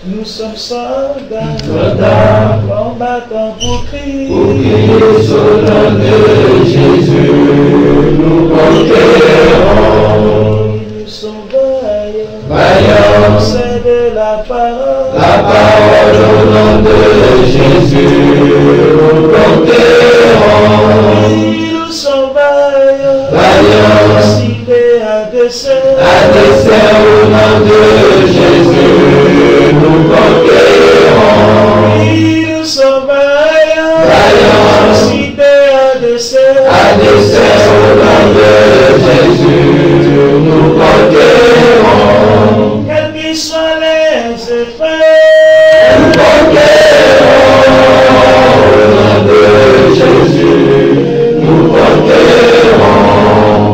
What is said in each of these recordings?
Nous sommes soldats, combattants pour crier. Pour crier sur le nom de Jésus, nous conquérons. Nous sommes vaillants, Vaillants, c'est de la parole au nom de Jésus, nous conquérons. Nous sommes vaillants, Vaillants, cités à dessein au nom de Jésus, nous conquérons. Nous sommes vaillants, Vaillants, cités à dessein au nom de Jésus, nous conquérons. Quels qu'ils soient les effets, Nous conquérons au nom de Jésus, nous conquérons.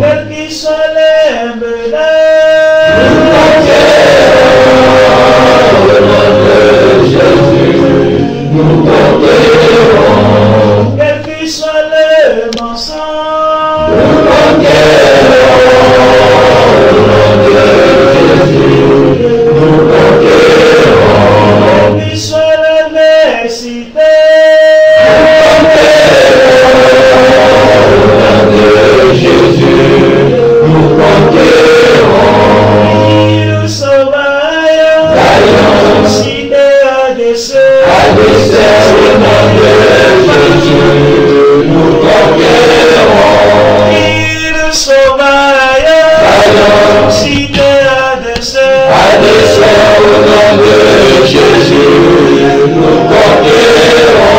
quels qu'ils soient les menaces, Nous conquérons au nom de Jésus, nous conquérons. quels qu'ils soient les mensonges, Nous conquérons au nom de Jésus, nous conquérons. quels qu'ils soient l'adversité, Jésus, nous conquérons. nous sommes vaillants, Vaillants, cités à dessein au nom de Jésus, nous conquérons. Nous sommes vaillants, Vaillants, cités à dessein au nom de Jésus, nous conquérons.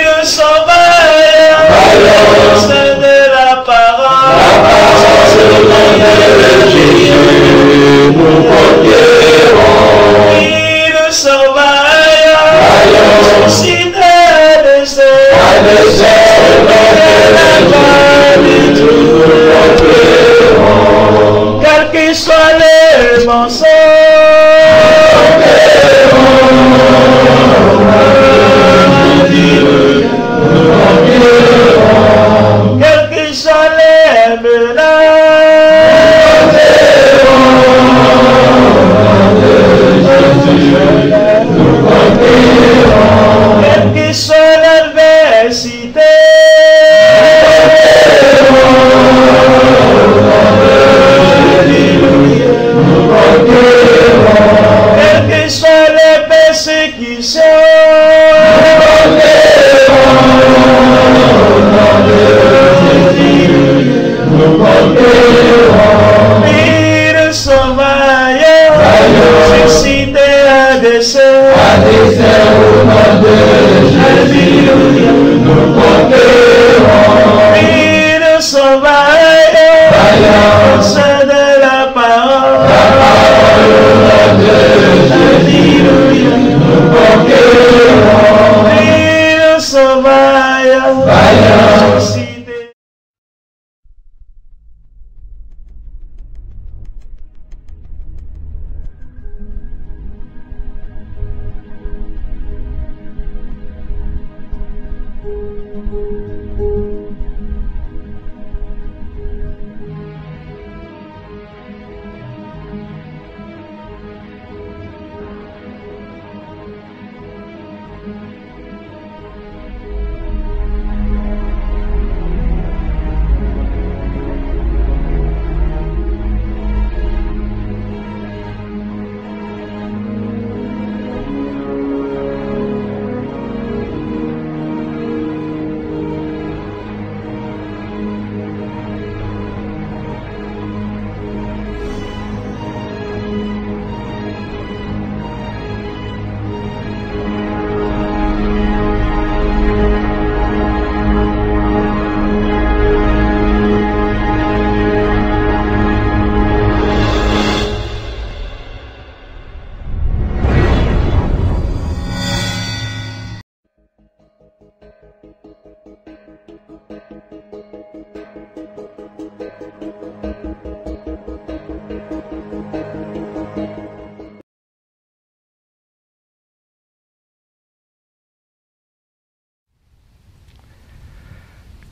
Nous sommes vaillants, Vaillants, c'est de la parole au nom de Jésus, nous conquérons. Nous sommes vaillants, Vaillants, cités à dessein au nom de Jésus, nous conquérons. quels qu'ils soient les mensonges,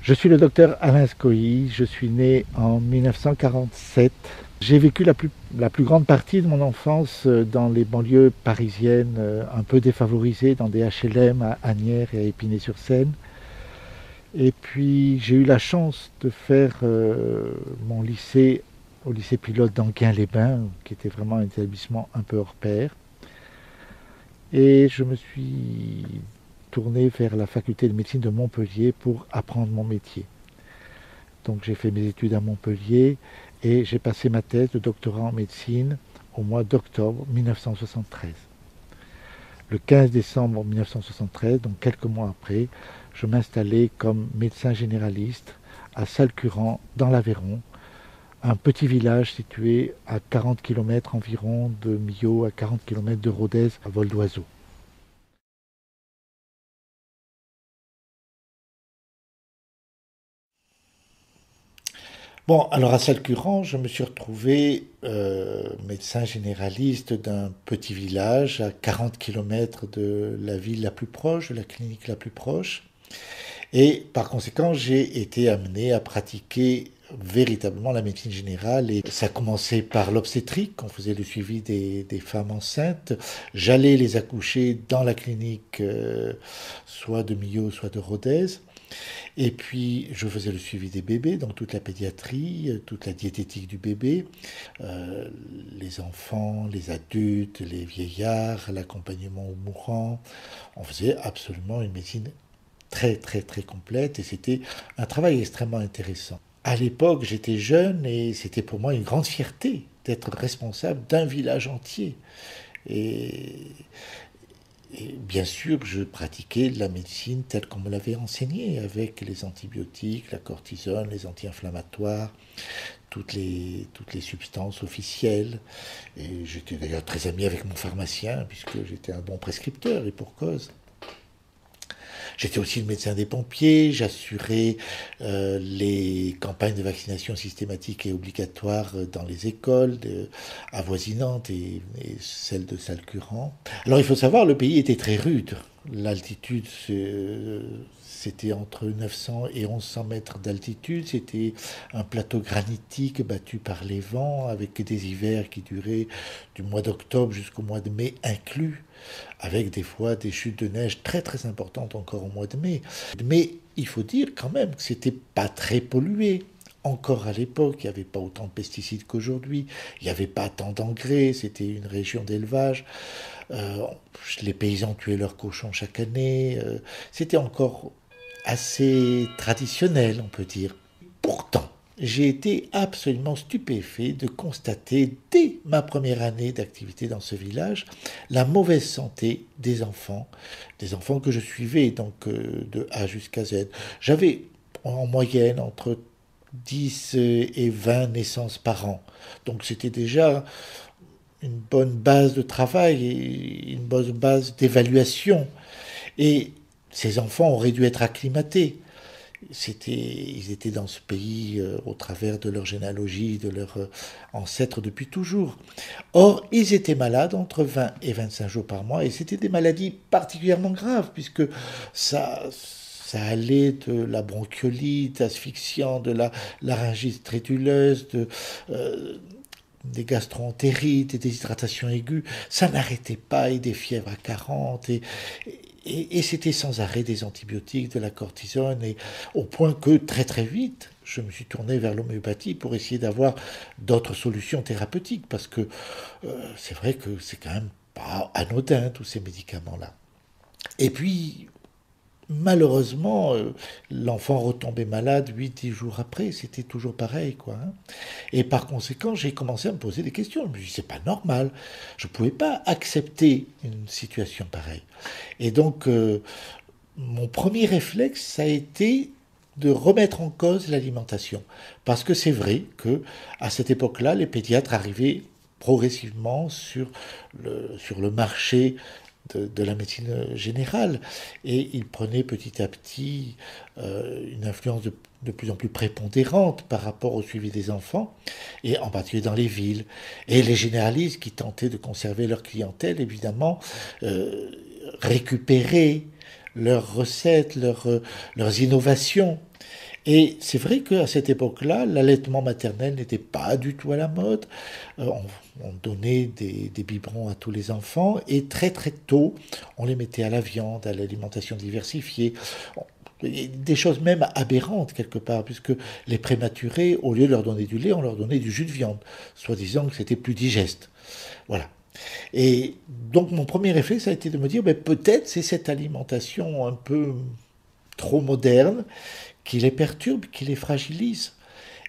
Je suis le docteur Alain Scoï, je suis né en 1947. J'ai vécu la plus grande partie de mon enfance dans les banlieues parisiennes, un peu défavorisées, dans des HLM à Asnières et à Épinay-sur-Seine. Et puis j'ai eu la chance de faire mon lycée au lycée pilote d'Enghien-les-Bains, qui était vraiment un établissement un peu hors pair. Et je me suis tourné vers la faculté de médecine de Montpellier pour apprendre mon métier. Donc j'ai fait mes études à Montpellier et j'ai passé ma thèse de doctorat en médecine au mois d'octobre 1973. Le 15 décembre 1973, donc quelques mois après, je m'installais comme médecin généraliste à Salcurant, dans l'Aveyron, un petit village situé à 40 km environ de Millau, à 40 km de Rodez, à vol d'oiseau. Bon, alors à Salcurant, je me suis retrouvé médecin généraliste d'un petit village à 40 km de la ville la plus proche, de la clinique la plus proche. Et par conséquent, j'ai été amené à pratiquer véritablement la médecine générale. Et ça commençait par l'obstétrique, on faisait le suivi des femmes enceintes. J'allais les accoucher dans la clinique, soit de Millau, soit de Rodez. Et puis, je faisais le suivi des bébés, donc toute la pédiatrie, toute la diététique du bébé, les enfants, les adultes, les vieillards, l'accompagnement aux mourants. On faisait absolument une médecine très, très, très complète et c'était un travail extrêmement intéressant. À l'époque, j'étais jeune et c'était pour moi une grande fierté d'être responsable d'un village entier. Et, et bien sûr, je pratiquais la médecine telle qu'on me l'avait enseignée, avec les antibiotiques, la cortisone, les anti-inflammatoires, toutes les substances officielles. Et j'étais d'ailleurs très ami avec mon pharmacien, puisque j'étais un bon prescripteur, et pour cause. J'étais aussi le médecin des pompiers, j'assurais les campagnes de vaccination systématiques et obligatoires dans les écoles avoisinantes et celles de Salcurant. Alors il faut savoir, le pays était très rude. L'altitude, c'était entre 900 et 1100 mètres d'altitude. C'était un plateau granitique battu par les vents, avec des hivers qui duraient du mois d'octobre jusqu'au mois de mai inclus, avec des fois des chutes de neige très très importantes encore au mois de mai. Mais il faut dire quand même que c'était pas très pollué. Encore à l'époque, il n'y avait pas autant de pesticides qu'aujourd'hui, il n'y avait pas tant d'engrais, c'était une région d'élevage. Les paysans tuaient leurs cochons chaque année. C'était encore assez traditionnel, on peut dire. Pourtant, j'ai été absolument stupéfait de constater, dès ma première année d'activité dans ce village, la mauvaise santé des enfants que je suivais, donc de A jusqu'à Z. J'avais en moyenne entre 10 et 20 naissances par an. Donc c'était déjà une bonne base de travail et une bonne base d'évaluation. Et ces enfants auraient dû être acclimatés. Ils étaient dans ce pays au travers de leur généalogie, de leurs ancêtres depuis toujours. Or, ils étaient malades entre 20 et 25 jours par mois, et c'était des maladies particulièrement graves, puisque ça allait de la bronchiolite asphyxiante, de la laryngite trétuleuse, des gastro-entérites, des déshydratations aiguës. Ça n'arrêtait pas, et des fièvres à 40, et c'était sans arrêt des antibiotiques, de la cortisone, et au point que très très vite, je me suis tourné vers l'homéopathie pour essayer d'avoir d'autres solutions thérapeutiques, parce que c'est vrai que c'est quand même pas anodin, tous ces médicaments-là. Et puis, malheureusement, l'enfant retombait malade 8-10 jours après, c'était toujours pareil, quoi. Et par conséquent, j'ai commencé à me poser des questions. Je me suis dit, c'est pas normal. Je ne pouvais pas accepter une situation pareille. Et donc, mon premier réflexe, ça a été de remettre en cause l'alimentation. Parce que c'est vrai que à cette époque-là, les pédiatres arrivaient progressivement sur le marché de la médecine générale, et il prenait petit à petit une influence de plus en plus prépondérante par rapport au suivi des enfants, et en particulier dans les villes. Et les généralistes qui tentaient de conserver leur clientèle, évidemment, récupéraient leurs recettes, leurs innovations. Et c'est vrai qu'à cette époque-là, l'allaitement maternel n'était pas du tout à la mode. On donnait des biberons à tous les enfants et très très tôt, on les mettait à la viande, à l'alimentation diversifiée. Des choses même aberrantes quelque part, puisque les prématurés, au lieu de leur donner du lait, on leur donnait du jus de viande, soi-disant que c'était plus digeste. Voilà. Et donc mon premier réflexe a été de me dire, ben, peut-être c'est cette alimentation un peu trop moderne qui les perturbe, qui les fragilise.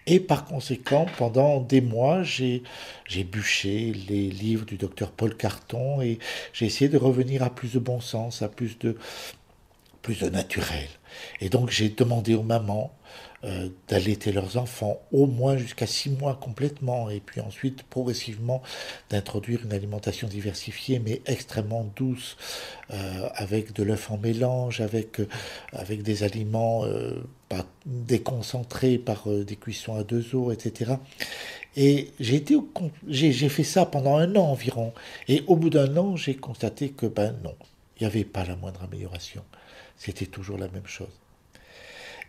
Et par conséquent, pendant des mois, j'ai bûché les livres du docteur Paul Carton et j'ai essayé de revenir à plus de bon sens, à plus de naturel. Et donc j'ai demandé aux mamans d'allaiter leurs enfants au moins jusqu'à 6 mois complètement, et puis ensuite progressivement d'introduire une alimentation diversifiée mais extrêmement douce, avec de l'œuf en mélange, avec des aliments pas déconcentrés par des cuissons à 2 eaux, etc. Et j'ai fait ça pendant 1 an environ, et au bout d'1 an, j'ai constaté que ben non, il n'y avait pas la moindre amélioration. C'était toujours la même chose.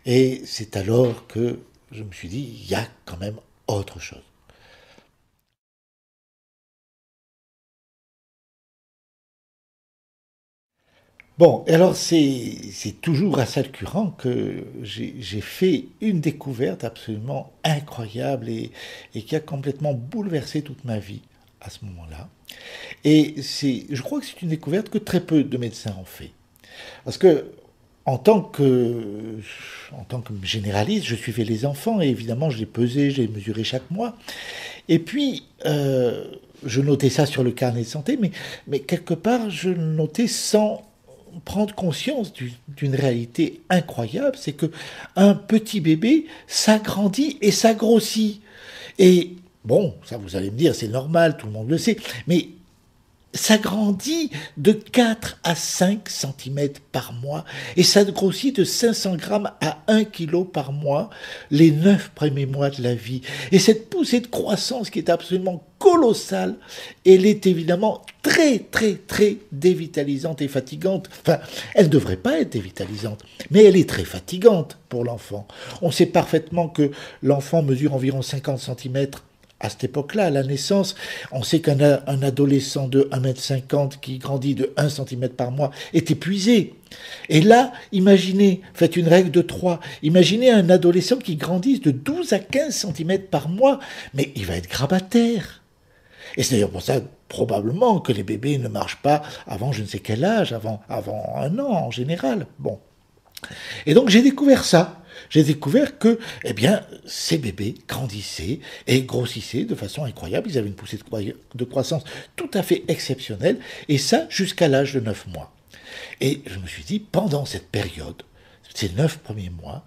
Et c'est alors que je me suis dit, il y a quand même autre chose. Bon, alors c'est toujours à Salcurant que j'ai fait une découverte absolument incroyable et qui a complètement bouleversé toute ma vie à ce moment-là. Et je crois que c'est une découverte que très peu de médecins ont fait. Parce que en tant que, en tant que généraliste, je suivais les enfants et évidemment je les pesais, je les mesurais chaque mois. Et puis, je notais ça sur le carnet de santé, mais quelque part, je notais sans prendre conscience d'une réalité incroyable, c'est que un petit bébé s'agrandit et s'agrossit. Et bon, ça vous allez me dire, c'est normal, tout le monde le sait, mais s'agrandit de 4 à 5 cm par mois et ça grossit de 500 grammes à 1 kg par mois les 9 premiers mois de la vie. Et cette poussée de croissance qui est absolument colossale, elle est évidemment très très très dévitalisante et fatigante. Enfin, elle ne devrait pas être dévitalisante, mais elle est très fatigante pour l'enfant. On sait parfaitement que l'enfant mesure environ 50 cm à cette époque-là, à la naissance. On sait qu'un adolescent de 1,50 m qui grandit de 1 cm par mois est épuisé. Et là, imaginez, faites une règle de 3, imaginez un adolescent qui grandisse de 12 à 15 cm par mois, mais il va être grabataire. Et c'est d'ailleurs pour ça, probablement, que les bébés ne marchent pas avant je ne sais quel âge, avant 1 an en général. Bon. Et donc j'ai découvert ça. J'ai découvert que, eh bien, ces bébés grandissaient et grossissaient de façon incroyable. Ils avaient une poussée de croissance tout à fait exceptionnelle, et ça jusqu'à l'âge de 9 mois. Et je me suis dit, pendant cette période, ces 9 premiers mois,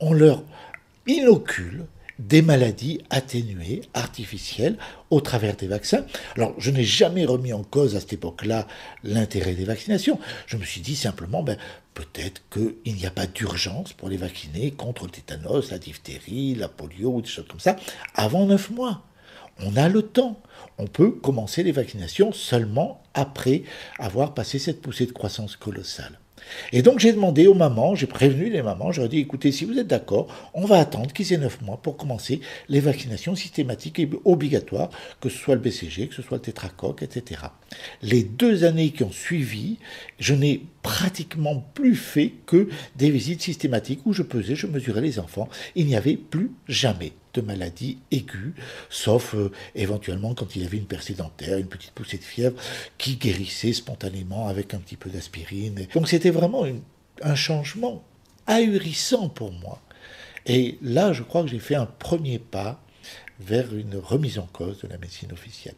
on leur inocule des maladies atténuées, artificielles, au travers des vaccins. Alors, je n'ai jamais remis en cause à cette époque-là l'intérêt des vaccinations. Je me suis dit simplement, peut-être qu'il n'y a pas d'urgence pour les vacciner contre le tétanos, la diphtérie, la polio, ou des choses comme ça, avant 9 mois. On a le temps. On peut commencer les vaccinations seulement après avoir passé cette poussée de croissance colossale. Et donc j'ai demandé aux mamans, j'ai prévenu les mamans, je leur ai dit, écoutez, si vous êtes d'accord, on va attendre qu'ils aient 9 mois pour commencer les vaccinations systématiques et obligatoires, que ce soit le BCG, que ce soit le tétracoque, etc. Les 2 années qui ont suivi, je n'ai pratiquement plus fait que des visites systématiques où je pesais, je mesurais les enfants. Il n'y avait plus jamais de maladie aiguë, sauf éventuellement quand il y avait une percée dentaire, une petite poussée de fièvre qui guérissait spontanément avec un petit peu d'aspirine. Donc c'était vraiment un changement ahurissant pour moi. Et là, je crois que j'ai fait un premier pas vers une remise en cause de la médecine officielle.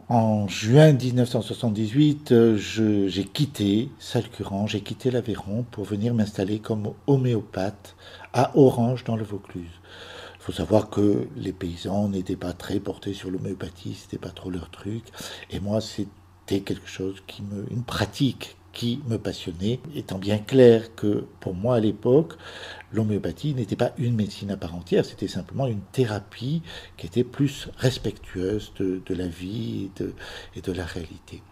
En juin 1978, j'ai quitté Salcurant, j'ai quitté l'Aveyron pour venir m'installer comme homéopathe à Orange dans le Vaucluse. Il faut savoir que les paysans n'étaient pas très portés sur l'homéopathie, c'était pas trop leur truc. Et moi, c'était quelque chose une pratique qui me passionnait, étant bien clair que pour moi à l'époque, l'homéopathie n'était pas une médecine à part entière, c'était simplement une thérapie qui était plus respectueuse de la vie et de la réalité.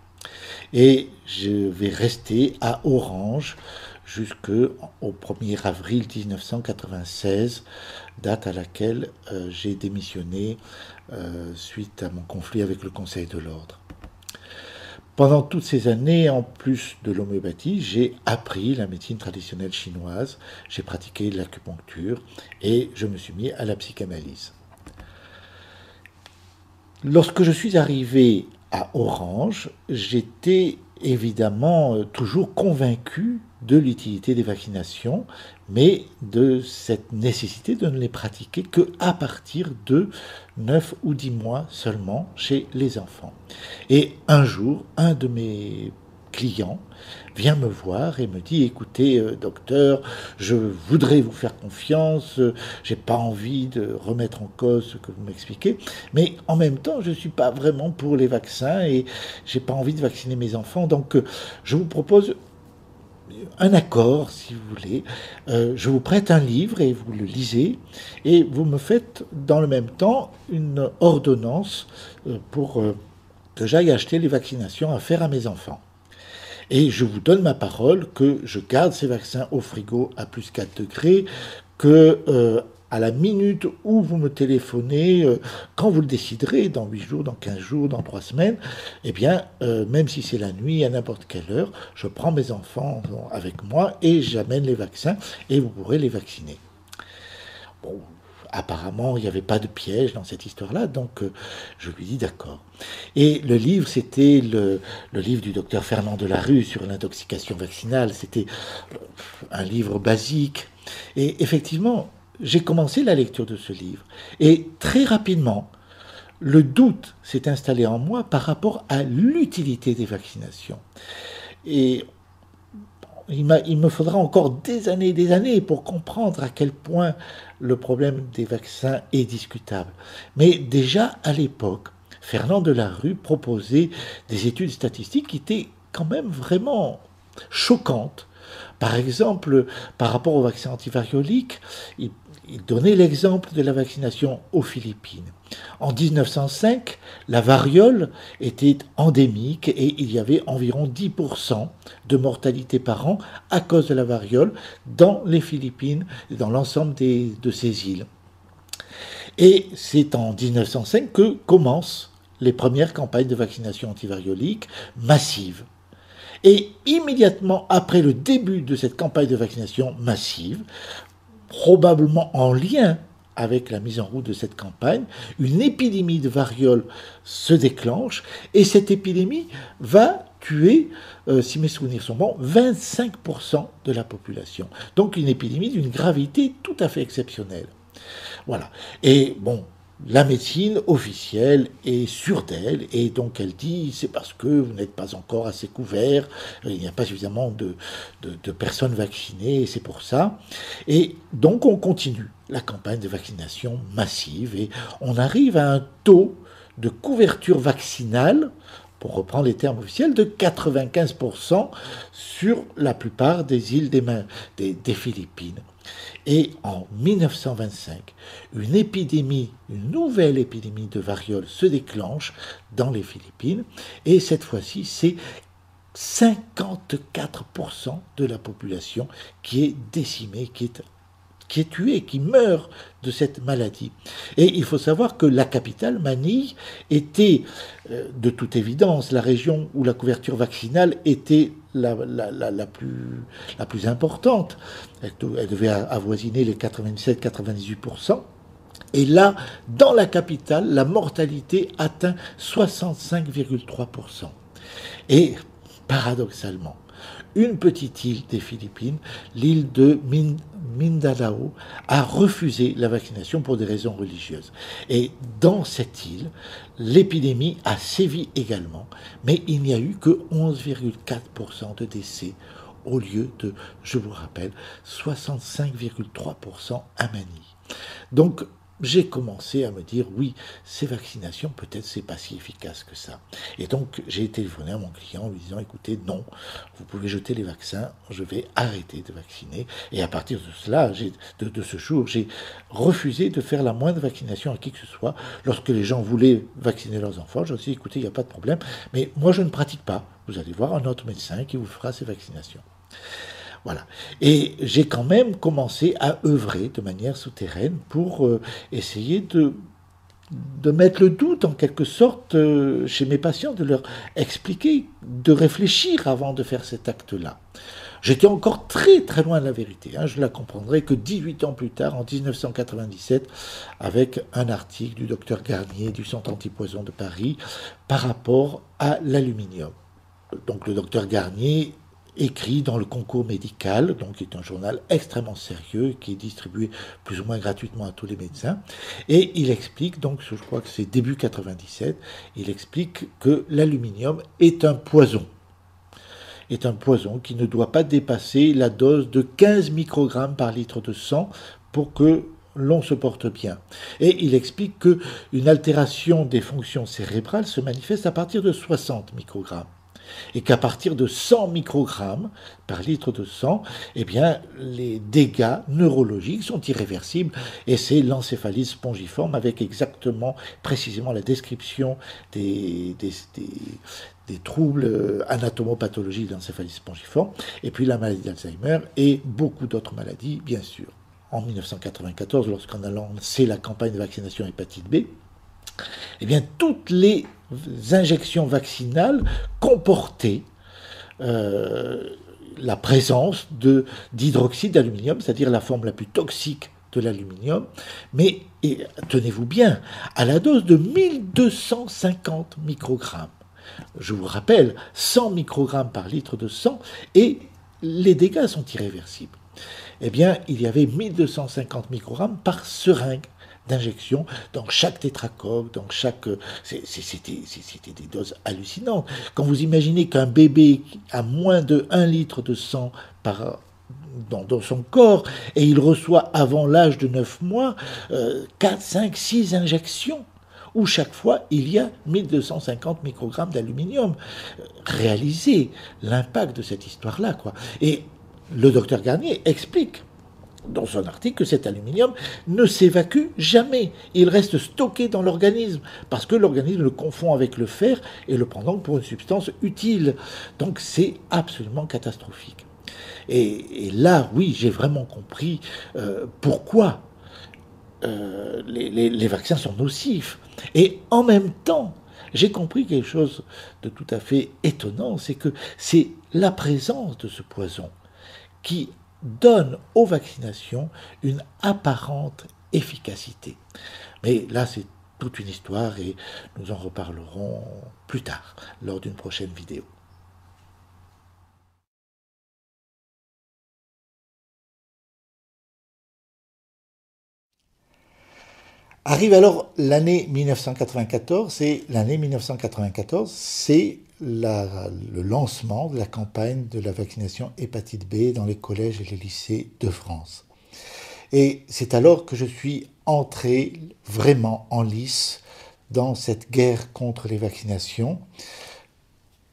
Et je vais rester à Orange jusqu'au 1er avril 1996, date à laquelle j'ai démissionné suite à mon conflit avec le Conseil de l'Ordre. Pendant toutes ces années, en plus de l'homéopathie, j'ai appris la médecine traditionnelle chinoise, j'ai pratiqué l'acupuncture et je me suis mis à la psychanalyse. Lorsque je suis arrivé à Orange, j'étais évidemment toujours convaincu de l'utilité des vaccinations, mais de cette nécessité de ne les pratiquer qu'à partir de 9 ou 10 mois seulement chez les enfants. Et un jour, un de mes clients vient me voir et me dit: écoutez, docteur, je voudrais vous faire confiance, j'ai pas envie de remettre en cause ce que vous m'expliquez, mais en même temps, je suis pas vraiment pour les vaccins et j'ai pas envie de vacciner mes enfants, donc je vous propose un accord, si vous voulez. Je vous prête un livre et vous le lisez, et vous me faites dans le même temps une ordonnance pour que j'aille acheter les vaccinations à faire à mes enfants. Et je vous donne ma parole que je garde ces vaccins au frigo à plus 4 degrés, que à la minute où vous me téléphonez, quand vous le déciderez, dans 8 jours, dans 15 jours, dans 3 semaines, eh bien, même si c'est la nuit, à n'importe quelle heure, je prends mes enfants avec moi et j'amène les vaccins et vous pourrez les vacciner. Bon, apparemment, il n'y avait pas de piège dans cette histoire-là, donc je lui dis d'accord. Et le livre, c'était le livre du docteur Fernand Delarue sur l'intoxication vaccinale. C'était un livre basique. Et effectivement, j'ai commencé la lecture de ce livre. Et très rapidement, le doute s'est installé en moi par rapport à l'utilité des vaccinations. Et il me faudra encore des années pour comprendre à quel point le problème des vaccins est discutable. Mais déjà, à l'époque, Fernand Delarue proposait des études statistiques qui étaient quand même vraiment choquantes. Par exemple, par rapport au vaccin antivariolique, il donnait l'exemple de la vaccination aux Philippines. En 1905, la variole était endémique et il y avait environ 10% de mortalité par an à cause de la variole dans les Philippines et dans l'ensemble de ces îles. Et c'est en 1905 que commencent les premières campagnes de vaccination antivariolique massives. Et immédiatement après le début de cette campagne de vaccination massive, probablement en lien avec la mise en route de cette campagne, une épidémie de variole se déclenche et cette épidémie va tuer, si mes souvenirs sont bons, 25% de la population. Donc une épidémie d'une gravité tout à fait exceptionnelle. Voilà. Et bon, la médecine officielle est sûre d'elle, et donc elle dit c'est parce que vous n'êtes pas encore assez couvert, il n'y a pas suffisamment de personnes vaccinées, et c'est pour ça. Et donc on continue la campagne de vaccination massive, et on arrive à un taux de couverture vaccinale, pour reprendre les termes officiels, de 95% sur la plupart des îles des Philippines. Et en 1925, une nouvelle épidémie de variole se déclenche dans les Philippines, et cette fois-ci, c'est 54% de la population qui est décimée, qui est tuée, qui meurt de cette maladie. Et il faut savoir que la capitale, Manille, était, de toute évidence, la région où la couverture vaccinale était la plus importante. Elle devait avoisiner les 97-98%. Et là, dans la capitale, la mortalité atteint 65,3%. Et paradoxalement, une petite île des Philippines, l'île de Mindanao, a refusé la vaccination pour des raisons religieuses. Et dans cette île, l'épidémie a sévi également, mais il n'y a eu que 11,4% de décès au lieu de, je vous rappelle, 65,3% à Manille. Donc, j'ai commencé à me dire, oui, ces vaccinations, peut-être c'est pas si efficace que ça. Et donc, j'ai téléphoné à mon client en lui disant, écoutez, non, vous pouvez jeter les vaccins, je vais arrêter de vacciner. Et à partir de cela, de ce jour, j'ai refusé de faire la moindre vaccination à qui que ce soit. Lorsque les gens voulaient vacciner leurs enfants, je leur ai dit, écoutez, il n'y a pas de problème, mais moi je ne pratique pas. Vous allez voir un autre médecin qui vous fera ces vaccinations. Voilà. Et j'ai quand même commencé à œuvrer de manière souterraine pour essayer de mettre le doute en quelque sorte chez mes patients, de leur expliquer, de réfléchir avant de faire cet acte-là. J'étais encore très très loin de la vérité. Je la comprendrai que 18 ans plus tard, en 1997, avec un article du docteur Garnier du Centre antipoison de Paris par rapport à l'aluminium. Donc le docteur Garnier écrit dans le Concours médical, donc qui est un journal extrêmement sérieux, qui est distribué plus ou moins gratuitement à tous les médecins, et il explique, donc je crois que c'est début 97, il explique que l'aluminium est un poison qui ne doit pas dépasser la dose de 15 microgrammes par litre de sang pour que l'on se porte bien. Et il explique qu'une altération des fonctions cérébrales se manifeste à partir de 60 microgrammes. Et qu'à partir de 100 microgrammes par litre de sang, eh bien, les dégâts neurologiques sont irréversibles. Et c'est l'encéphalite spongiforme avec exactement, précisément la description des troubles anatomopathologiques d'encéphalite spongiforme, et puis la maladie d'Alzheimer et beaucoup d'autres maladies, bien sûr. En 1994, lorsqu'on a lancé la campagne de vaccination hépatite B, eh bien, toutes les injections vaccinales comportaient la présence d'hydroxyde d'aluminium, c'est-à-dire la forme la plus toxique de l'aluminium, mais tenez-vous bien, à la dose de 1250 microgrammes. Je vous rappelle, 100 microgrammes par litre de sang, et les dégâts sont irréversibles. Eh bien, il y avait 1250 microgrammes par seringue d'injection dans chaque tétracoque, dans chaque... C'était des doses hallucinantes. Quand vous imaginez qu'un bébé a moins de 1 litre de sang dans son corps, et il reçoit avant l'âge de 9 mois 4, 5, 6 injections, où chaque fois il y a 1250 microgrammes d'aluminium. Réalisez l'impact de cette histoire-là, quoi. Et le docteur Garnier explique dans son article que cet aluminium ne s'évacue jamais. Il reste stocké dans l'organisme parce que l'organisme le confond avec le fer et le prend donc pour une substance utile. Donc c'est absolument catastrophique. Et là, oui, j'ai vraiment compris pourquoi les vaccins sont nocifs. Et en même temps, j'ai compris quelque chose de tout à fait étonnant, c'est que c'est la présence de ce poison qui donne aux vaccinations une apparente efficacité. Mais là, c'est toute une histoire et nous en reparlerons plus tard, lors d'une prochaine vidéo. Arrive alors l'année 1994, et l'année 1994, c'est le lancement de la campagne de la vaccination hépatite B dans les collèges et les lycées de France. Et c'est alors que je suis entré vraiment en lice dans cette guerre contre les vaccinations,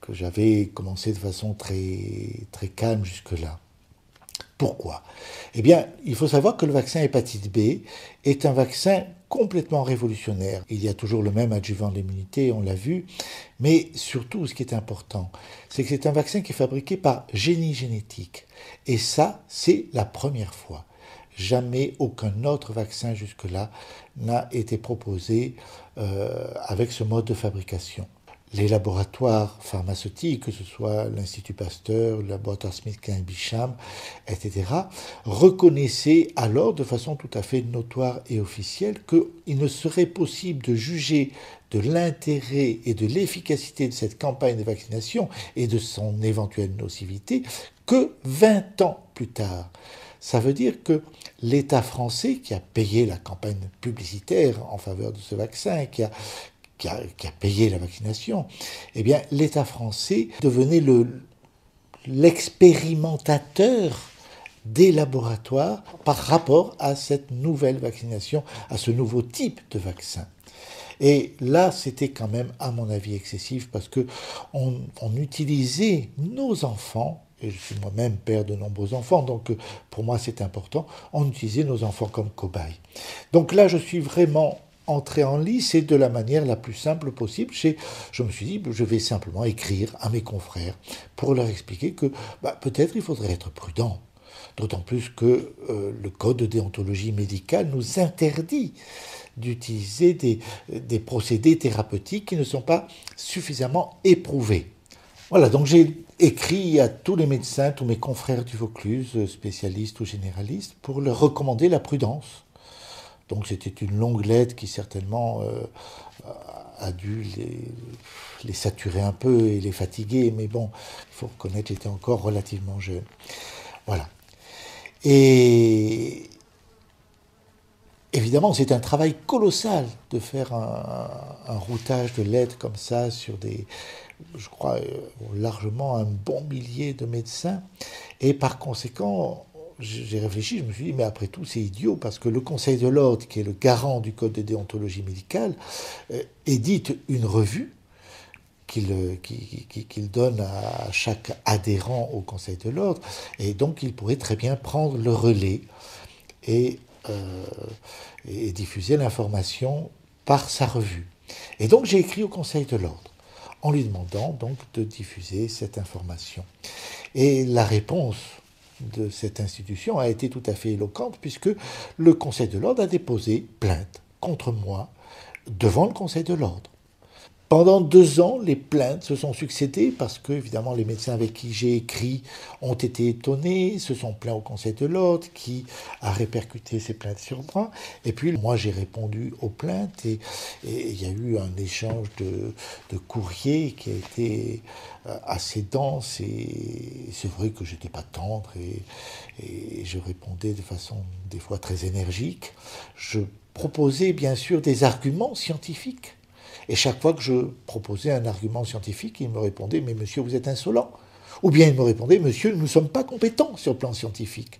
que j'avais commencé de façon très, très calme jusque-là. Pourquoi ? Eh bien, il faut savoir que le vaccin hépatite B est un vaccin complètement révolutionnaire. Il y a toujours le même adjuvant de l'immunité, on l'a vu, mais surtout, ce qui est important, c'est que c'est un vaccin qui est fabriqué par génie génétique. Et ça, c'est la première fois. Jamais aucun autre vaccin jusque-là n'a été proposé avec ce mode de fabrication. Les laboratoires pharmaceutiques, que ce soit l'Institut Pasteur, le laboratoire SmithKline-Bisham, etc., reconnaissaient alors de façon tout à fait notoire et officielle qu'il ne serait possible de juger de l'intérêt et de l'efficacité de cette campagne de vaccination et de son éventuelle nocivité que 20 ans plus tard. Ça veut dire que l'État français, qui a payé la campagne publicitaire en faveur de ce vaccin, qui a payé la vaccination, eh bien, l'État français devenait l'expérimentateur des laboratoires par rapport à cette nouvelle vaccination, à ce nouveau type de vaccin. Et là, c'était quand même, à mon avis, excessif parce que on utilisait nos enfants, et je suis moi-même père de nombreux enfants, donc pour moi c'est important, on utilisait nos enfants comme cobayes. Donc là, je suis vraiment entré en lice et de la manière la plus simple possible. Je me suis dit, je vais simplement écrire à mes confrères pour leur expliquer que peut-être il faudrait être prudent. D'autant plus que le code de déontologie médicale nous interdit d'utiliser des procédés thérapeutiques qui ne sont pas suffisamment éprouvés. Voilà, donc j'ai écrit à tous les médecins, tous mes confrères du Vaucluse, spécialistes ou généralistes, pour leur recommander la prudence. Donc c'était une longue lettre qui certainement a dû les saturer un peu et les fatiguer, mais bon, il faut reconnaître, j'étais encore relativement jeune. Voilà. Et évidemment, c'est un travail colossal de faire un routage de lettres comme ça sur je crois, largement un bon millier de médecins. Et par conséquent, j'ai réfléchi, je me suis dit, mais après tout, c'est idiot, parce que le Conseil de l'Ordre, qui est le garant du Code de déontologie médicale, édite une revue qu'il donne à chaque adhérent au Conseil de l'Ordre, et donc il pourrait très bien prendre le relais et diffuser l'information par sa revue. Et donc j'ai écrit au Conseil de l'Ordre en lui demandant donc de diffuser cette information. Et la réponse de cette institution a été tout à fait éloquente, puisque le Conseil de l'Ordre a déposé plainte contre moi devant le Conseil de l'Ordre. Pendant 2 ans, les plaintes se sont succédées parce que, évidemment, les médecins avec qui j'ai écrit ont été étonnés, se sont plaints au Conseil de l'Ordre qui a répercuté ces plaintes sur moi. Et puis, moi, j'ai répondu aux plaintes et il y a eu un échange de courriers qui a été assez dense et c'est vrai que j'étais pas tendre et je répondais de façon des fois très énergique. Je proposais bien sûr des arguments scientifiques. Et chaque fois que je proposais un argument scientifique, il me répondait « Mais monsieur, vous êtes insolent ». Ou bien il me répondait « Monsieur, nous ne sommes pas compétents sur le plan scientifique ».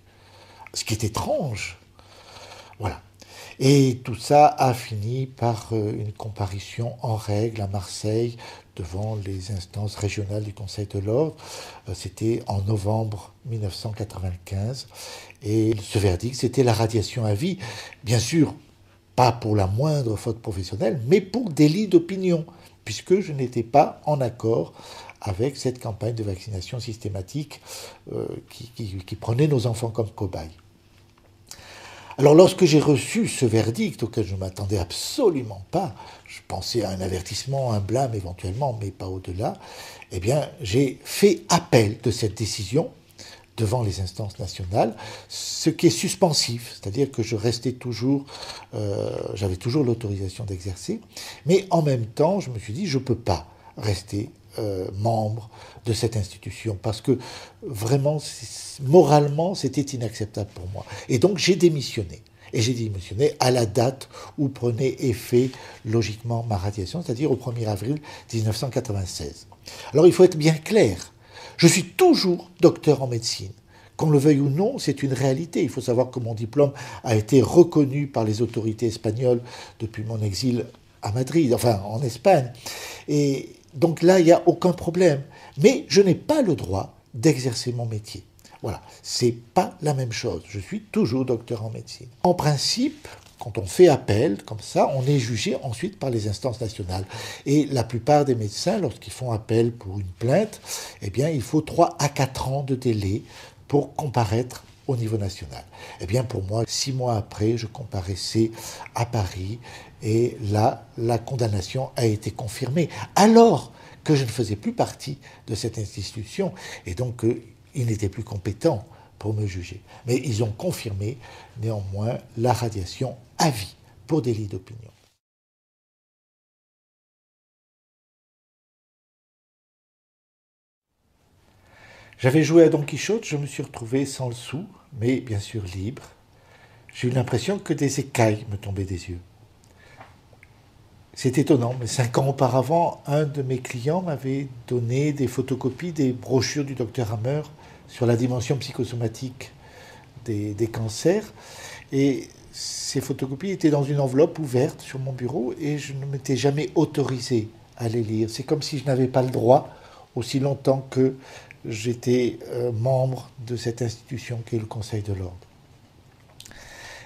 Ce qui est étrange. Voilà. Et tout ça a fini par une comparution en règle à Marseille devant les instances régionales du Conseil de l'Ordre. C'était en novembre 1995. Et ce verdict, c'était la radiation à vie. Bien sûr, pas pour la moindre faute professionnelle, mais pour délit d'opinion, puisque je n'étais pas en accord avec cette campagne de vaccination systématique qui prenait nos enfants comme cobayes. Alors lorsque j'ai reçu ce verdict, auquel je ne m'attendais absolument pas, je pensais à un avertissement, un blâme éventuellement, mais pas au-delà, eh bien j'ai fait appel de cette décision devant les instances nationales, ce qui est suspensif, c'est-à-dire que je restais toujours, j'avais toujours l'autorisation d'exercer, mais en même temps, je me suis dit, je ne peux pas rester membre de cette institution, parce que vraiment, moralement, c'était inacceptable pour moi. Et donc, j'ai démissionné. Et j'ai démissionné à la date où prenait effet, logiquement, ma radiation, c'est-à-dire au 1er avril 1996. Alors, il faut être bien clair. Je suis toujours docteur en médecine. Qu'on le veuille ou non, c'est une réalité. Il faut savoir que mon diplôme a été reconnu par les autorités espagnoles depuis mon exil à Madrid, enfin en Espagne. Et donc là, il n'y a aucun problème. Mais je n'ai pas le droit d'exercer mon métier. Voilà, c'est pas la même chose. Je suis toujours docteur en médecine. En principe, quand on fait appel, comme ça, on est jugé ensuite par les instances nationales. Et la plupart des médecins, lorsqu'ils font appel pour une plainte, eh bien, il faut 3 à 4 ans de délai pour comparaître au niveau national. Eh bien, pour moi, 6 mois après, je comparaissais à Paris et là, la condamnation a été confirmée, alors que je ne faisais plus partie de cette institution et donc ils n'étaient plus compétents pour me juger. Mais ils ont confirmé néanmoins la radiation à vie pour délit d'opinion. J'avais joué à Don Quichotte, je me suis retrouvé sans le sou, mais bien sûr libre. J'ai eu l'impression que des écailles me tombaient des yeux. C'est étonnant, mais 5 ans auparavant, un de mes clients m'avait donné des photocopies des brochures du docteur Hammer sur la dimension psychosomatique des cancers. Et ces photocopies étaient dans une enveloppe ouverte sur mon bureau et je ne m'étais jamais autorisé à les lire. C'est comme si je n'avais pas le droit, aussi longtemps que j'étais membre de cette institution qu'est le Conseil de l'Ordre.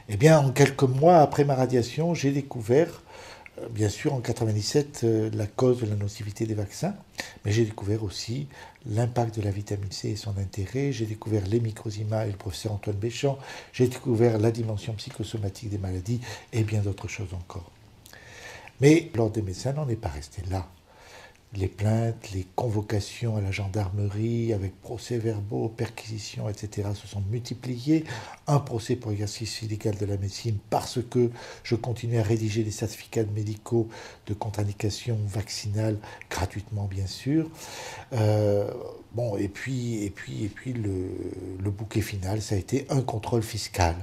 Eh bien, en quelques mois après ma radiation, j'ai découvert, bien sûr, en 97, la cause de la nocivité des vaccins, mais j'ai découvert aussi l'impact de la vitamine C et son intérêt. J'ai découvert les microzymas et le professeur Antoine Béchamp. J'ai découvert la dimension psychosomatique des maladies et bien d'autres choses encore. Mais l'Ordre des médecins n'en est pas resté là. Les plaintes, les convocations à la gendarmerie avec procès-verbaux, perquisitions, etc. se sont multipliées. Un procès pour exercice illégal de la médecine parce que je continuais à rédiger des certificats médicaux de contre-indication vaccinale, gratuitement bien sûr. Bon, et puis le bouquet final, ça a été un contrôle fiscal.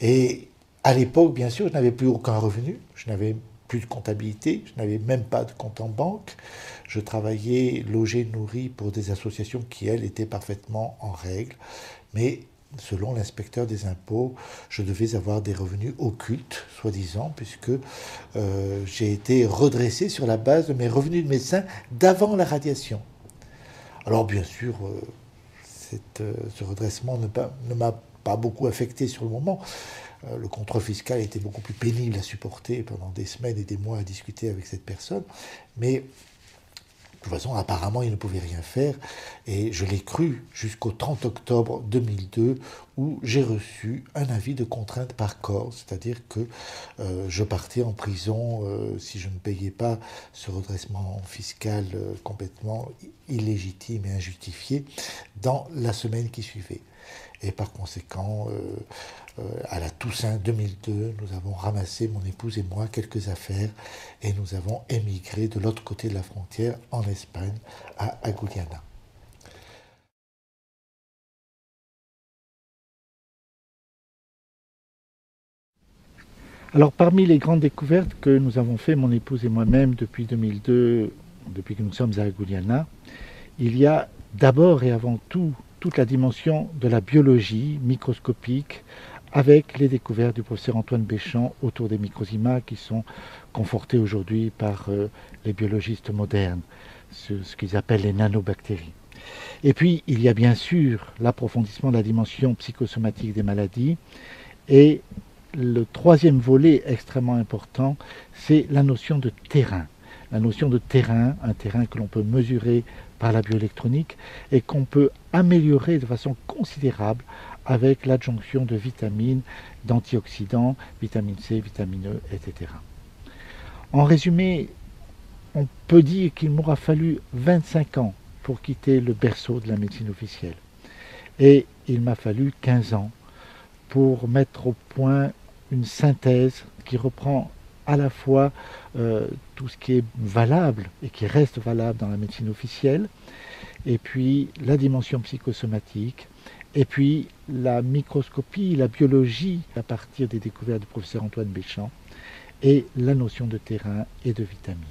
Et à l'époque, bien sûr, je n'avais plus aucun revenu, je n'avais plus de comptabilité, je n'avais même pas de compte en banque. Je travaillais logé, nourri pour des associations qui, elles, étaient parfaitement en règle. Mais selon l'inspecteur des impôts, je devais avoir des revenus occultes, soi-disant, puisque j'ai été redressé sur la base de mes revenus de médecin d'avant la radiation. Alors, bien sûr, ce redressement ne m'a pas beaucoup affecté sur le moment. Le contrôle fiscal était beaucoup plus pénible à supporter pendant des semaines et des mois à discuter avec cette personne. Mais de toute façon, apparemment, il ne pouvait rien faire. Et je l'ai cru jusqu'au 30 octobre 2002 où j'ai reçu un avis de contrainte par corps. C'est-à-dire que je partais en prison si je ne payais pas ce redressement fiscal complètement illégitime et injustifié dans la semaine qui suivait. Et par conséquent, à la Toussaint 2002, nous avons ramassé, mon épouse et moi, quelques affaires et nous avons émigré de l'autre côté de la frontière, en Espagne, à Agudiana. Alors, parmi les grandes découvertes que nous avons fait, mon épouse et moi-même, depuis 2002, depuis que nous sommes à Agudiana, il y a d'abord et avant tout toute la dimension de la biologie microscopique avec les découvertes du professeur Antoine Béchamp autour des microzymas qui sont confortés aujourd'hui par les biologistes modernes, ce qu'ils appellent les nanobactéries. Et puis, il y a bien sûr l'approfondissement de la dimension psychosomatique des maladies. Et le troisième volet extrêmement important, c'est la notion de terrain. La notion de terrain, un terrain que l'on peut mesurer par la bioélectronique et qu'on peut améliorer de façon considérable avec l'adjonction de vitamines, d'antioxydants, vitamine C, vitamine E, etc. En résumé, on peut dire qu'il m'aura fallu 25 ans pour quitter le berceau de la médecine officielle. Et il m'a fallu 15 ans pour mettre au point une synthèse qui reprend à la fois tout ce qui est valable et qui reste valable dans la médecine officielle, et puis la dimension psychosomatique, et puis la microscopie, la biologie à partir des découvertes du professeur Antoine Béchamp, et la notion de terrain et de vitamines.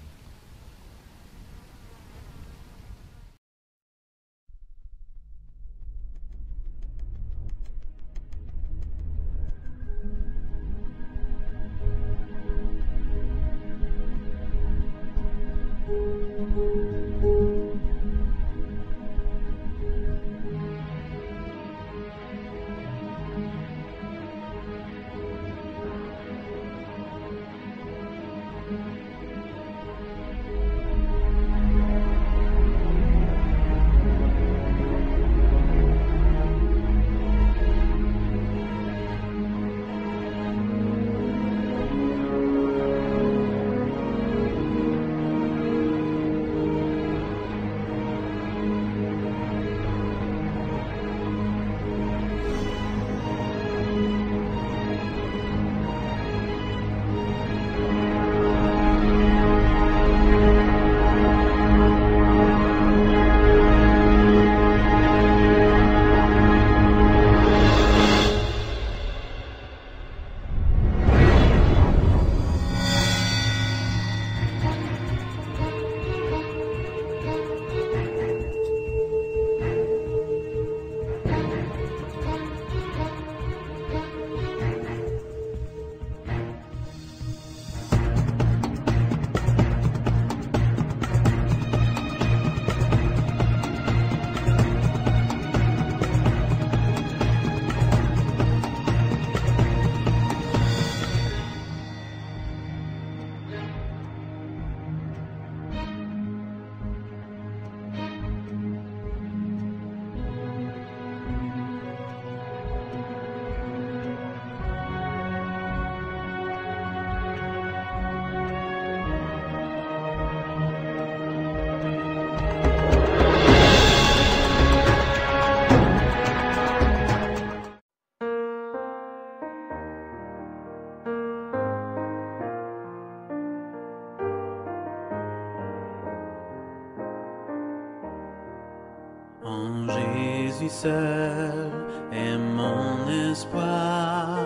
Jésus seul est mon espoir,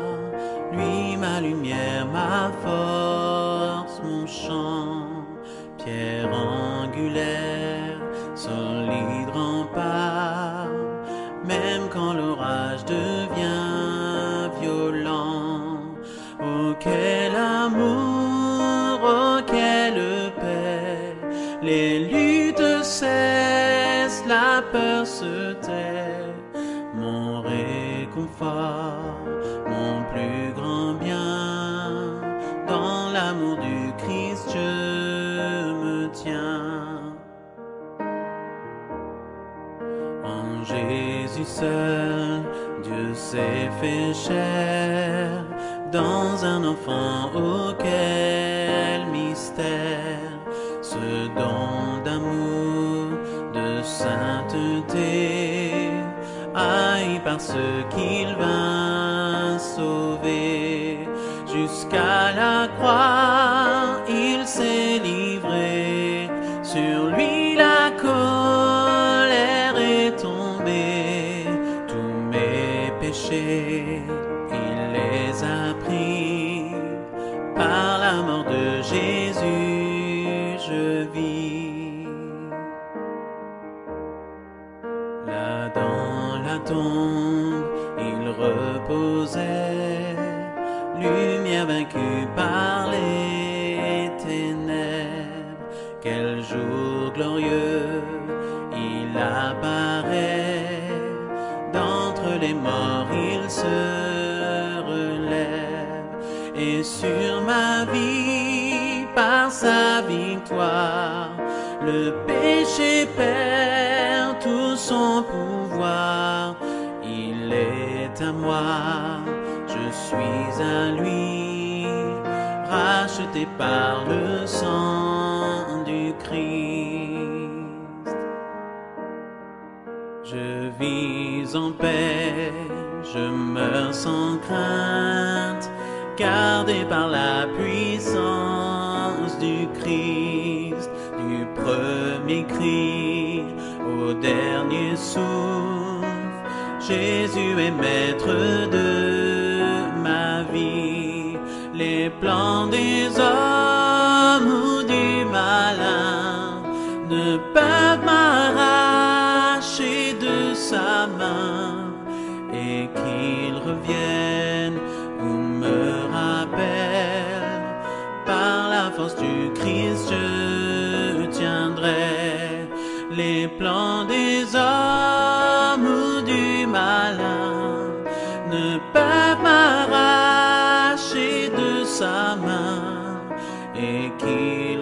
lui ma lumière, ma force, mon chant, pierre angulaire, solide rempart, même quand l'orage devient violent. Oh quel amour, oh quelle paix, les luttes cessent, la peur se tait, mon réconfort, mon plus grand bien, dans l'amour du Christ je me tiens. En Jésus seul, Dieu s'est fait chair, dans un enfant, oh quel mystère, ce don d'amour, de sainteté, haï par ceux qu'il vint sauver. Jusqu'à la croix, il s'est livré, sur lui la colère est tombée, tous mes péchés, il les a pris, par la mort de Jésus, je vis. Là dans la tombe, il reposait, lumière vaincue par les ténèbres. Quel jour glorieux, il apparaît, d'entre les morts il se relève, et sur ma vie, par sa victoire, le péché perd tout son pouvoir. Il est à moi, je suis à lui, racheté par le sang du Christ. Je vis en paix, je meurs sans crainte, gardé par la puissance du Christ, du premier cri au dernier souffle. Jésus est maître de ma vie. Les plans des hommes ou du malin ne peuvent m'arracher de sa main, et qu'il revienne ou me rappelle, par la force du Christ je tiendrai. Les plans des hommes ou du malin ne peuvent m'arracher de sa main, et qu'il